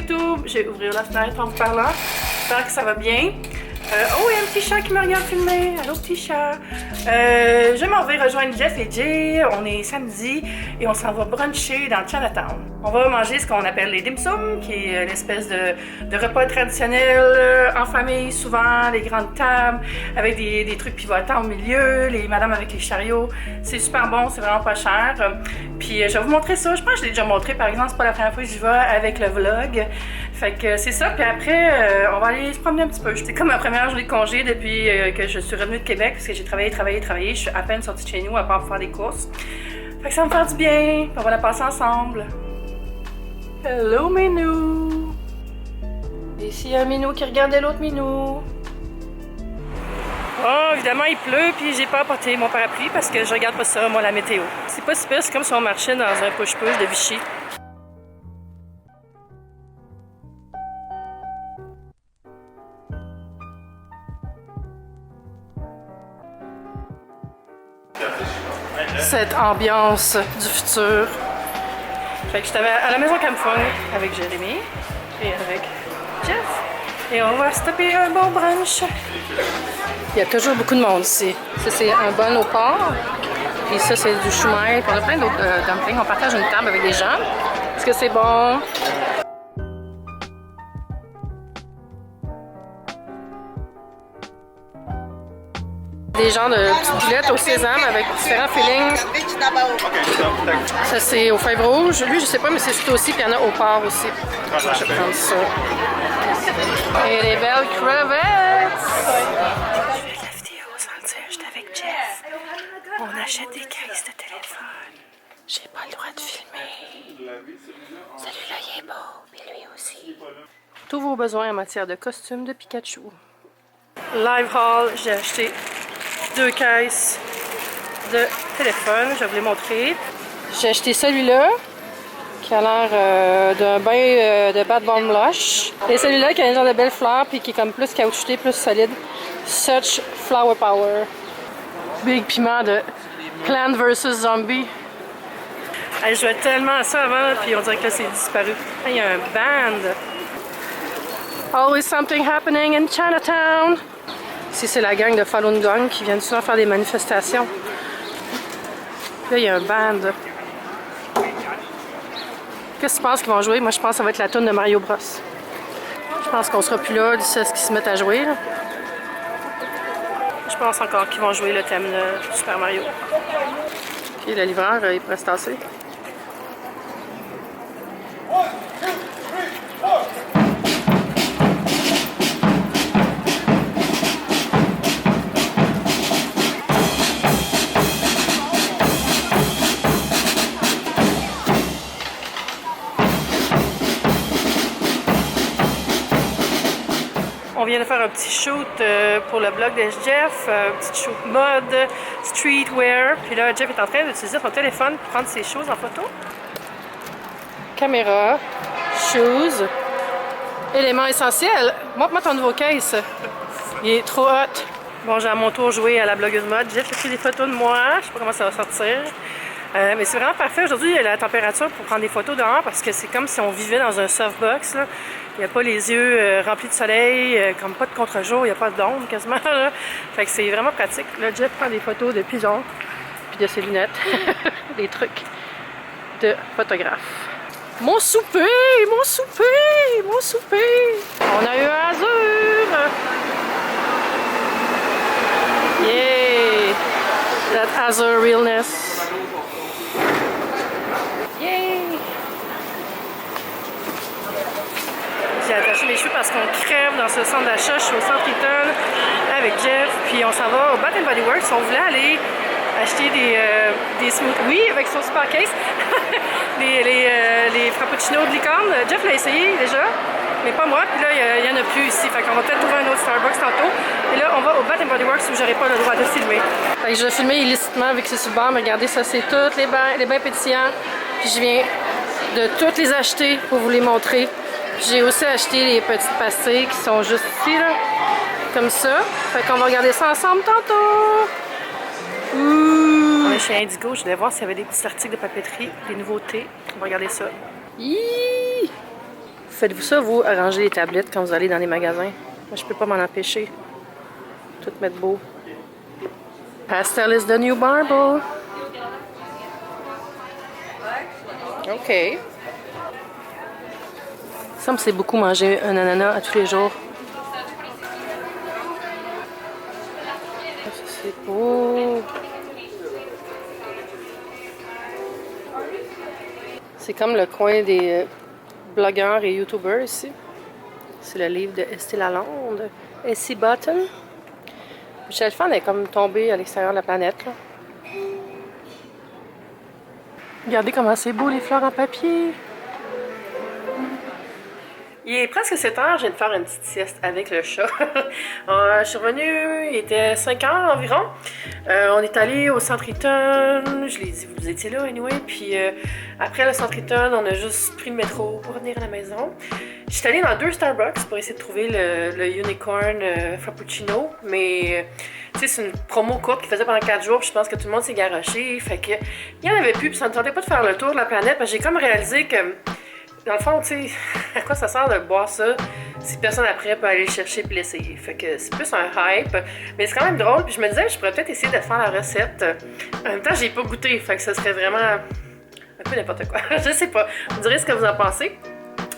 YouTube. Je vais ouvrir la fenêtre en vous parlant. J'espère que ça va bien. Oh, il y a un petit chat qui me regarde filmer. Allô, petit chat. Je m'en vais rejoindre Jeff et Jay. On est samedi et on s'en va bruncher dans Chinatown. On va manger ce qu'on appelle les dim sum, qui est l'espèce de repas traditionnel en famille, souvent, les grandes tables, avec des trucs pivotants au milieu, les madames avec les chariots. C'est super bon, c'est vraiment pas cher. Puis je vais vous montrer ça. Je pense que je l'ai déjà montré, par exemple, c'est pas la première fois que j'y vais avec le vlog. Fait que c'est ça. Puis après, on va aller se promener un petit peu. C'est comme ma première journée de congé depuis que je suis revenue de Québec, parce que j'ai travaillé. Je suis à peine sortie de chez nous à part pour faire des courses. Fait que ça va me faire du bien. On va la passer ensemble. Hello, Minou! Ici, il y a un Minou qui regardait l'autre Minou. Oh, évidemment, il pleut, puis j'ai pas apporté mon parapluie parce que je regarde pas ça, moi, la météo. C'est pas super, c'est comme si on marchait dans un push-push de Vichy. Cette ambiance du futur. Fait que j'étais à la maison Camphong avec Jérémy et avec Jeff. Et on va se taper un bon brunch. Il y a toujours beaucoup de monde ici. Ça, c'est un bol au porc. Et ça, c'est du shumai. On a plein d'autres dumplings. On partage une table avec des gens. Est-ce que c'est bon? Des genres de petites boulettes au sésame avec différents fillings. Ça, c'est aux fèves rouges. Lui, je sais pas, mais c'est surtout aussi. Puis il y en a au porc aussi. Je vais prendre ça. Et les belles crevettes! Je fais la vidéo sans le dire. J'étais avec Jeff. On achète des cases de téléphone. J'ai pas le droit de filmer. Celui-là, il est beau. Puis lui aussi. Tous vos besoins en matière de costume de Pikachu. Live haul, j'ai acheté 2 caisses de téléphone, je vais vous les montrer. J'ai acheté celui-là qui a l'air d'un bain de Bad Bomb Lush. Et celui-là qui a un genre de belles fleurs puis qui est comme plus caoutchouté, plus solide. Such Flower Power. Big piment de Plant vs Zombie. Hey, je jouais tellement à ça avant puis on dirait que là c'est disparu. Il y a un band. Always something happening in Chinatown. Ici, c'est la gang de Falun Gong qui viennent souvent faire des manifestations. Là, il y a un band. Qu'est-ce que tu penses qu'ils vont jouer? Moi, je pense que ça va être la tune de Mario Bros. Je pense qu'on sera plus là d'ici à ce qu'ils se mettent à jouer. Là. Je pense encore qu'ils vont jouer le thème de Super Mario. OK, le livreur, il pourrait se tasser. On vient de faire un petit shoot pour le blog de Jeff, un petit shoot mode, streetwear. Puis là, Jeff est en train d'utiliser son téléphone pour prendre ses choses en photo. Caméra, shoes, éléments essentiels. Montre-moi ton nouveau case. Il est trop hot. Bon, j'ai à mon tour joué à la blogueuse mode. Jeff a pris des photos de moi. Je sais pas comment ça va sortir. Mais c'est vraiment parfait. Aujourd'hui, il y a la température pour prendre des photos dehors parce que c'est comme si on vivait dans un softbox. Là. Il n'y a pas les yeux remplis de soleil, comme pas de contre-jour, il n'y a pas d'ombre quasiment. Là. Fait que c'est vraiment pratique. Là, Jeff prend des photos de pigeons, puis de ses lunettes, des trucs de photographe. Mon souper! Mon souper! Mon souper! On a eu un azur! Yeah! That azure realness. Yay! J'ai attaché les cheveux parce qu'on crève dans ce centre d'achat. Je suis au centre Eaton avec Jeff, puis on s'en va au Bath & Body Works. On voulait aller acheter des smoothies. Oui, avec son super case. les frappuccinos de licorne. Jeff l'a essayé déjà, mais pas moi. Puis là, il n'y en a plus ici. Fait qu'on va peut-être trouver un autre Starbucks tantôt. Et là, on va au Bath & Body Works où j'aurai pas le droit de filmer. Fait que je vais filmer illicitement vu que c'est sur le bord. Mais regardez, ça, c'est tous les bains pétillants. Puis je viens de toutes les acheter pour vous les montrer. J'ai aussi acheté les petites pastilles qui sont juste ici, là. Comme ça. Fait qu'on va regarder ça ensemble tantôt. On est chez Indigo. Je voulais voir s'il y avait des petits articles de papeterie, des nouveautés. On va regarder ça. Hiiii! Faites-vous ça, vous, arranger les tablettes quand vous allez dans les magasins? Moi, je peux pas m'en empêcher. Tout mettre beau. Pastel is the new marble. OK. Il me semble que c'est beaucoup manger un ananas à tous les jours. C'est beau. C'est comme le coin des blogueurs et youtubeurs ici. C'est le livre de Estée Lalonde. Essie Button. Michel Fan est comme tombé à l'extérieur de la planète. Là. Regardez comment c'est beau les fleurs en papier. Il est presque 7 heures, je viens de faire une petite sieste avec le chat. Je suis revenue, il était 5 heures environ. On est allé au Centre Eaton, je l'ai dit, vous étiez là anyway. Puis après le Centre Eaton, on a juste pris le métro pour revenir à la maison. Je suis allée dans 2 Starbucks pour essayer de trouver le Unicorn Frappuccino. Mais tu sais, c'est une promo courte qui faisait pendant 4 jours. Puis je pense que tout le monde s'est garoché. Fait que il n'y en avait plus. Puis ça ne me tentait pas de faire le tour de la planète. Parce que j'ai comme réalisé que dans le fond, tu sais, à quoi ça sert de boire ça si personne après peut aller le chercher et l'essayer? Fait que c'est plus un hype, mais c'est quand même drôle. Puis je me disais, je pourrais peut-être essayer de faire la recette. En même temps, j'ai pas goûté, fait que ça serait vraiment un peu n'importe quoi. Je sais pas. Vous me direz ce que vous en pensez.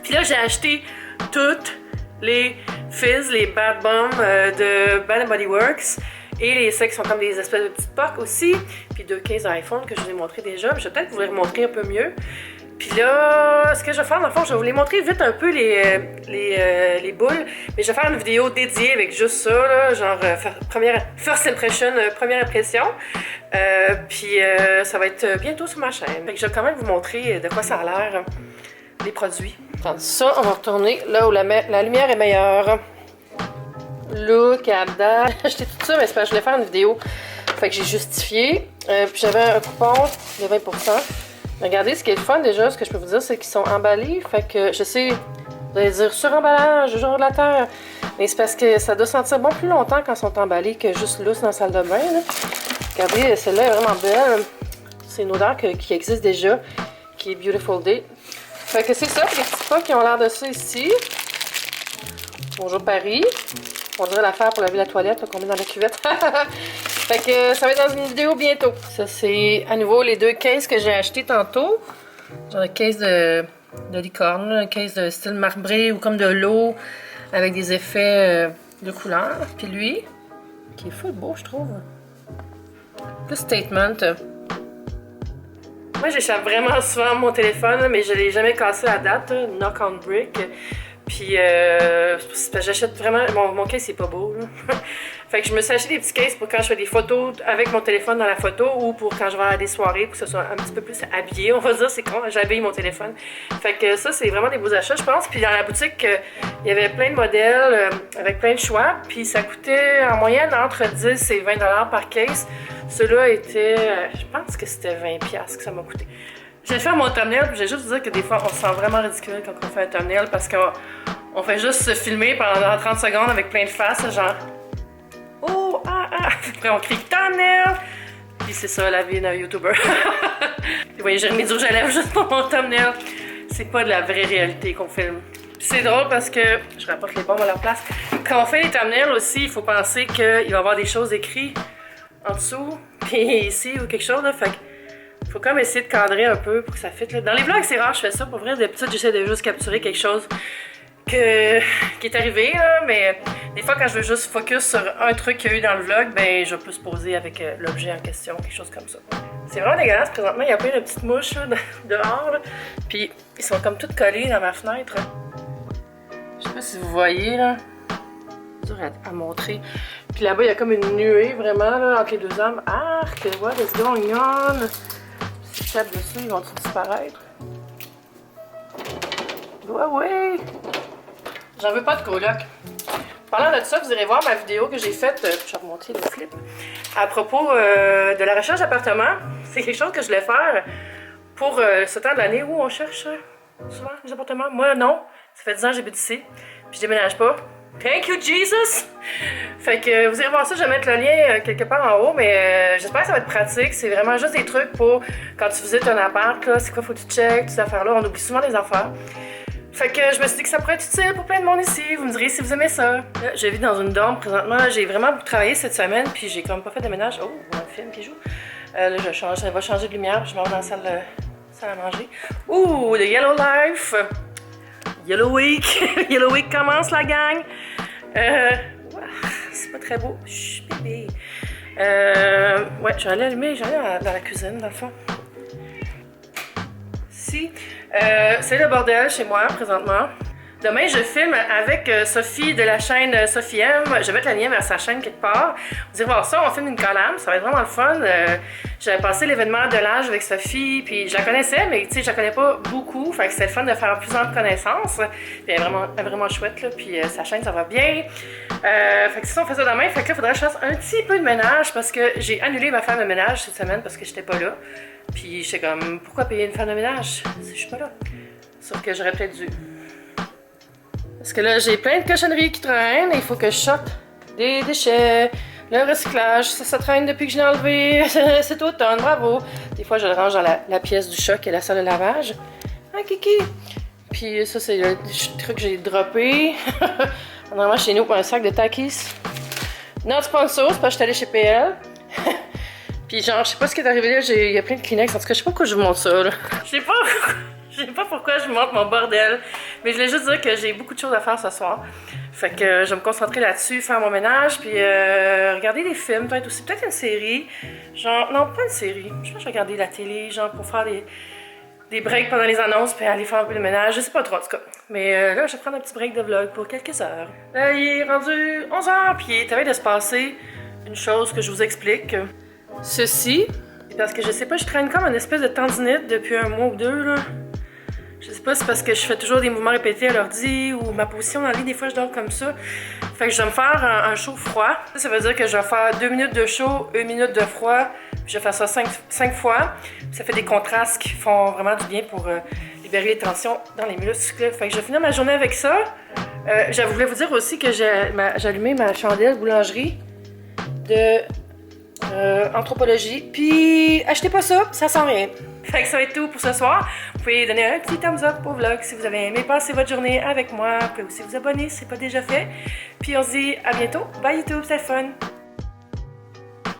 Puis là, j'ai acheté toutes les fizz, les Bad Bombs de Bath & Body Works. Et les sacs sont comme des espèces de petites pocs aussi. Puis 2 cases iPhone que je vous ai montré déjà. Je vais peut-être vous les remontrer un peu mieux. Puis là, ce que je vais faire, dans le fond, je vais vous les montrer vite un peu les boules. Mais je vais faire une vidéo dédiée avec juste ça, là, genre first impression, première impression. Puis ça va être bientôt sur ma chaîne. Fait que je vais quand même vous montrer de quoi ça a l'air, les produits. Tandis ça, on va retourner là où la lumière est meilleure. Look, Abda. J'ai acheté tout ça, mais c'est parce que je voulais faire une vidéo. Fait que j'ai justifié. Puis j'avais un coupon de 20%. Regardez, ce qui est le fun déjà, ce que je peux vous dire, c'est qu'ils sont emballés. Fait que je sais, vous allez dire sur-emballage, jour de la terre. Mais c'est parce que ça doit sentir bon plus longtemps quand ils sont emballés que juste lousse dans la salle de bain. Là. Regardez, celle-là est vraiment belle. C'est une odeur qui existe déjà, qui est Beautiful Day. Fait que c'est ça, les petits pots qui ont l'air de ça ici. Bonjour Paris. On dirait l'affaire pour laver la toilette qu'on met dans la cuvette. Fait que ça va être dans une vidéo bientôt. Ça, c'est à nouveau les 2 cases que j'ai achetées tantôt. Genre le case de licorne, un case de style marbré ou comme de l'eau avec des effets de couleur. Puis lui, qui est full beau, je trouve. Plus statement. Moi, j'échappe vraiment souvent mon téléphone, mais je ne l'ai jamais cassé à date. Knock on brick. Puis, j'achète vraiment... Mon case, c'est pas beau, là. Fait que je me suis acheté des petits cases pour quand je fais des photos avec mon téléphone dans la photo ou pour quand je vais à des soirées pour que ce soit un petit peu plus habillé. On va dire, c'est con, j'habille mon téléphone. Fait que ça, c'est vraiment des beaux achats, je pense. Puis dans la boutique, il y avait plein de modèles avec plein de choix. Puis ça coûtait en moyenne entre 10 et 20 $ par case. Ceux-là étaient... je pense que c'était 20$ que ça m'a coûté. Je vais faire mon thumbnail, puis je vais juste vous dire que des fois, on se sent vraiment ridicule quand on fait un thumbnail parce qu'on fait juste se filmer pendant 30 secondes avec plein de faces, genre « Oh, ah, ah ». Après, on crie « thumbnail ». Puis c'est ça, la vie d'un YouTuber. Vous voyez, j'ai remis du rouge à lèvres juste pour mon thumbnail. C'est pas de la vraie réalité qu'on filme. Puis c'est drôle parce que, je rapporte les bombes à leur place, quand on fait les thumbnails aussi, il faut penser qu'il va y avoir des choses écrites en dessous, puis ici ou quelque chose, là, fait que faut comme essayer de cadrer un peu pour que ça fitte. Dans les vlogs, c'est rare, je fais ça. Pour vrai, d'habitude, j'essaie de juste capturer quelque chose qui est arrivé, là. Mais des fois, quand je veux juste focus sur un truc qu'il y a eu dans le vlog, ben, je peux se poser avec l'objet en question, quelque chose comme ça. C'est vraiment dégueulasse. Présentement, il y a plein de petites mouches là, dehors. Là. Puis, ils sont comme toutes collées dans ma fenêtre. Je sais pas si vous voyez, là. C'est dur à montrer. Puis là-bas, il y a comme une nuée, vraiment, là, entre les 2 hommes. Arc, what is going on? Si je tape dessus, ils vont-ils disparaître? Ouais, ouais! J'en veux pas de coloc. Parlant de ça, vous irez voir ma vidéo que j'ai faite, je vais remonter le flip, à propos de la recherche d'appartement. C'est quelque chose que je voulais faire pour ce temps de l'année où on cherche souvent les appartements. Moi, non. Ça fait 10 ans que j'habite ici, puis je déménage pas. Thank you, Jesus! Fait que vous irez voir ça, je vais mettre le lien quelque part en haut, mais j'espère que ça va être pratique. C'est vraiment juste des trucs pour quand tu visites un appart, là, c'est quoi, faut que tu checkes, toutes ces affaires-là. On oublie souvent des affaires. Fait que je me suis dit que ça pourrait être utile pour plein de monde ici. Vous me direz si vous aimez ça. Là, je vis dans une dorme présentement. J'ai vraiment beaucoup travaillé cette semaine, puis j'ai comme pas fait de ménage. Oh, il y a un film qui joue. Là, ça va changer de lumière, puis je m'en vais dans la salle à manger. Ouh, le Yellow Life. Yellow Week. Yellow Week commence, la gang. C'est pas très beau. Chut, bébé. Ouais, j'allais allumer, dans la cuisine, dans le fond. Si. C'est le bordel chez moi, présentement. Demain, je filme avec Sophie de la chaîne Sophie M. Je vais mettre le lien vers sa chaîne quelque part. Vous irez voir ça, on filme une collab, ça va être vraiment le fun. J'avais passé l'événement de l'âge avec Sophie, puis je la connaissais, mais tu sais, je la connais pas beaucoup. Fait que c'était le fun de faire plus de connaissances. Puis elle est vraiment chouette, là, puis sa chaîne, ça va bien. Fait que si on fait ça demain, fait que là, il faudrait que je fasse un petit peu de ménage parce que j'ai annulé ma femme de ménage cette semaine parce que j'étais pas là. Puis j'étais comme, pourquoi payer une femme de ménage si je suis pas là? Sauf que j'aurais peut-être dû. Parce que là, j'ai plein de cochonneries qui traînent et il faut que je sorte des déchets, le recyclage. Ça traîne depuis que je l'ai enlevé cet automne, bravo. Des fois, je le range dans la pièce du chat qui est la salle de lavage. Ah, kiki! Puis ça, c'est le truc que j'ai droppé. Normalement, chez nous, pour un sac de Takis. Not sponsor, c'est parce que je suis allée chez PL. Puis genre, je sais pas ce qui est arrivé là, il y a plein de Kleenex. En tout cas, je sais pas pourquoi je vous montre ça, là. Je sais pas pourquoi je vous montre mon bordel. Mais je voulais juste dire que j'ai beaucoup de choses à faire ce soir. Fait que je vais me concentrer là-dessus, faire mon ménage, puis regarder des films, peut-être aussi. Peut-être une série. Genre, non, pas une série. Je pense que je vais regarder la télé, genre, pour faire des breaks pendant les annonces, puis aller faire un peu de ménage. Je sais pas trop, en tout cas. Mais là, je vais prendre un petit break de vlog pour quelques heures. Là, il est rendu 11h, puis il est à veille de se passer une chose que je vous explique. Ceci, parce que je sais pas, je traîne comme une espèce de tendinite depuis un mois ou deux, là. Je sais pas si c'est parce que je fais toujours des mouvements répétés à l'ordi ou ma position dans le lit, des fois je dors comme ça. Fait que je vais me faire un chaud-froid. Ça veut dire que je vais faire 2 minutes de chaud, 1 minute de froid. Puis je vais faire ça 5 fois. Puis ça fait des contrastes qui font vraiment du bien pour libérer les tensions dans les muscles. Fait que je vais finir ma journée avec ça. Je voulais vous dire aussi que j'ai allumé ma chandelle boulangerie de anthropologie. Puis achetez pas ça, ça sent rien. Fait que ça va être tout pour ce soir. Vous pouvez donner un petit thumbs up au vlog si vous avez aimé passer votre journée avec moi. Vous pouvez aussi vous abonner si ce n'est pas déjà fait. Puis on se dit à bientôt. Bye YouTube, c'était fun!